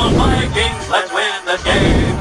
SKOL Vikings, let's win the game.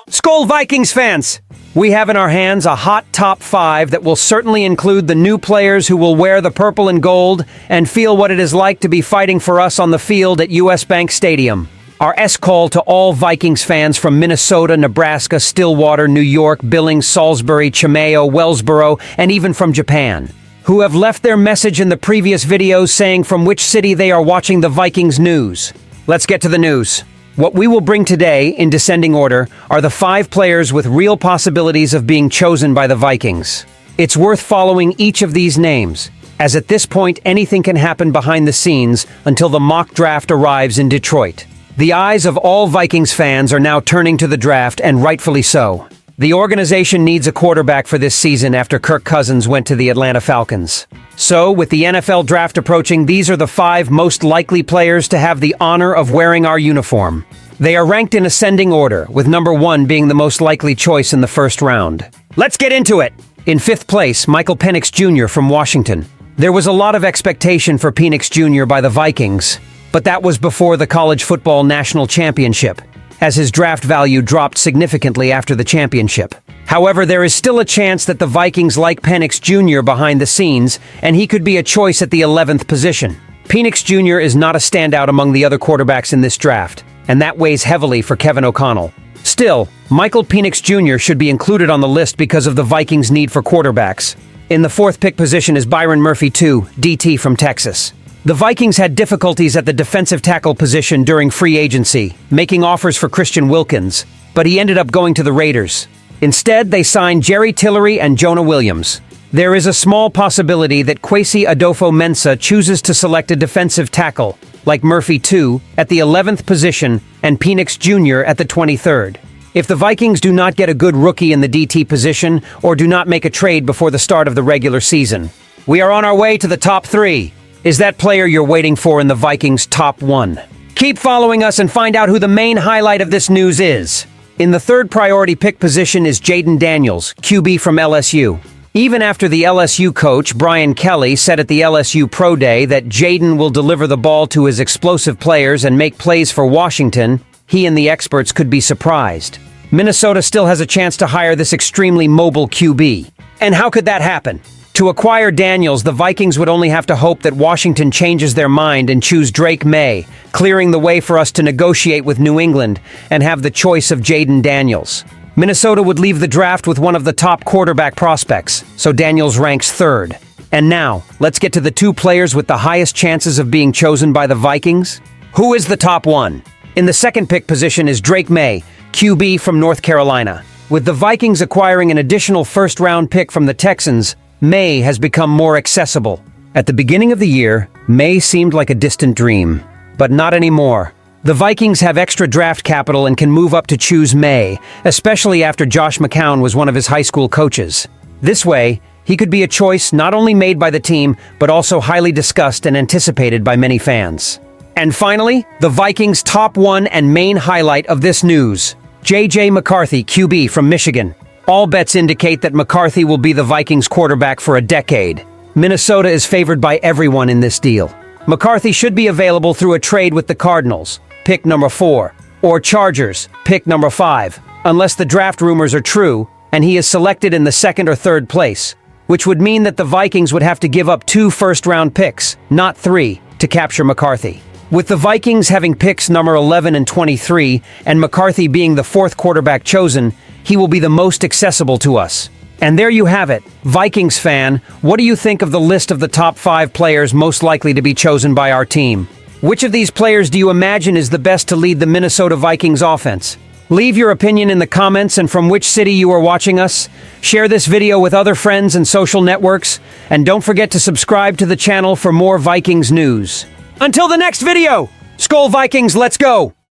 SKOL Vikings fans! We have in our hands a hot top 5 that will certainly include the new players who will wear the purple and gold and feel what it is like to be fighting for us on the field at US Bank Stadium. Our SKOL to all Vikings fans from Minnesota, Nebraska, Stillwater, New York, Billings, Salisbury, Chimayo, Wellsboro, and even from Japan, who have left their message in the previous videos saying from which city they are watching the Vikings news. Let's get to the news. What we will bring today, in descending order, are the 5 players with real possibilities of being chosen by the Vikings. It's worth following each of these names, as at this point anything can happen behind the scenes until the mock draft arrives in Detroit. The eyes of all Vikings fans are now turning to the draft, and rightfully so. The organization needs a quarterback for this season after Kirk Cousins went to the Atlanta Falcons. So, with the NFL draft approaching, these are the 5 most likely players to have the honor of wearing our uniform. They are ranked in ascending order, with number 1 being the most likely choice in the first round. Let's get into it! In 5th place, Michael Penix Jr. from Washington. There was a lot of expectation for Penix Jr. by the Vikings, but that was before the College Football National Championship, as his draft value dropped significantly after the championship. However, there is still a chance that the Vikings like Penix Jr. behind the scenes, and he could be a choice at the 11th position. Penix Jr. is not a standout among the other quarterbacks in this draft, and that weighs heavily for Kevin O'Connell. Still, Michael Penix Jr. should be included on the list because of the Vikings' need for quarterbacks. In the 4th pick position is Byron Murphy II, DT from Texas. The Vikings had difficulties at the defensive tackle position during free agency, making offers for Christian Wilkins, but he ended up going to the Raiders. Instead, they signed Jerry Tillery and Jonah Williams. There is a small possibility that Kwesi Adofo-Mensah chooses to select a defensive tackle, like Murphy II, at the 11th position and Penix Jr. at the 23rd. If the Vikings do not get a good rookie in the DT position or do not make a trade before the start of the regular season, we are on our way to the top 3. Is that player you're waiting for in the Vikings' top 1? Keep following us and find out who the main highlight of this news is. In the 3rd priority pick position is Jayden Daniels, QB from LSU. Even after the LSU coach, Brian Kelly, said at the LSU Pro Day that Jayden will deliver the ball to his explosive players and make plays for Washington, he and the experts could be surprised. Minnesota still has a chance to hire this extremely mobile QB. And how could that happen? To acquire Daniels, the Vikings would only have to hope that Washington changes their mind and choose Drake May, clearing the way for us to negotiate with New England and have the choice of Jayden Daniels. Minnesota would leave the draft with one of the top quarterback prospects, so Daniels ranks 3rd. And now, let's get to the 2 players with the highest chances of being chosen by the Vikings. Who is the top 1? In the 2nd pick position is Drake May, QB from North Carolina. With the Vikings acquiring an additional first-round pick from the Texans, May has become more accessible. At the beginning of the year, May seemed like a distant dream, but not anymore. The Vikings have extra draft capital and can move up to choose May, especially after Josh McCown was one of his high school coaches. This way, he could be a choice not only made by the team, but also highly discussed and anticipated by many fans. And finally, the Vikings' top 1 and main highlight of this news, J.J. McCarthy, QB from Michigan. All bets indicate that McCarthy will be the Vikings quarterback for a decade. Minnesota is favored by everyone in this deal. McCarthy should be available through a trade with the Cardinals, pick number 4, or Chargers, pick number 5, unless the draft rumors are true and he is selected in the 2nd or 3rd place, which would mean that the Vikings would have to give up 2 first-round picks, not 3, to capture McCarthy. With the Vikings having picks number 11 and 23, and McCarthy being the 4th quarterback chosen, he will be the most accessible to us. And there you have it. Vikings fan, what do you think of the list of the top 5 players most likely to be chosen by our team? Which of these players do you imagine is the best to lead the Minnesota Vikings offense? Leave your opinion in the comments and from which city you are watching us. Share this video with other friends and social networks. And don't forget to subscribe to the channel for more Vikings news. Until the next video, SKOL Vikings, let's go!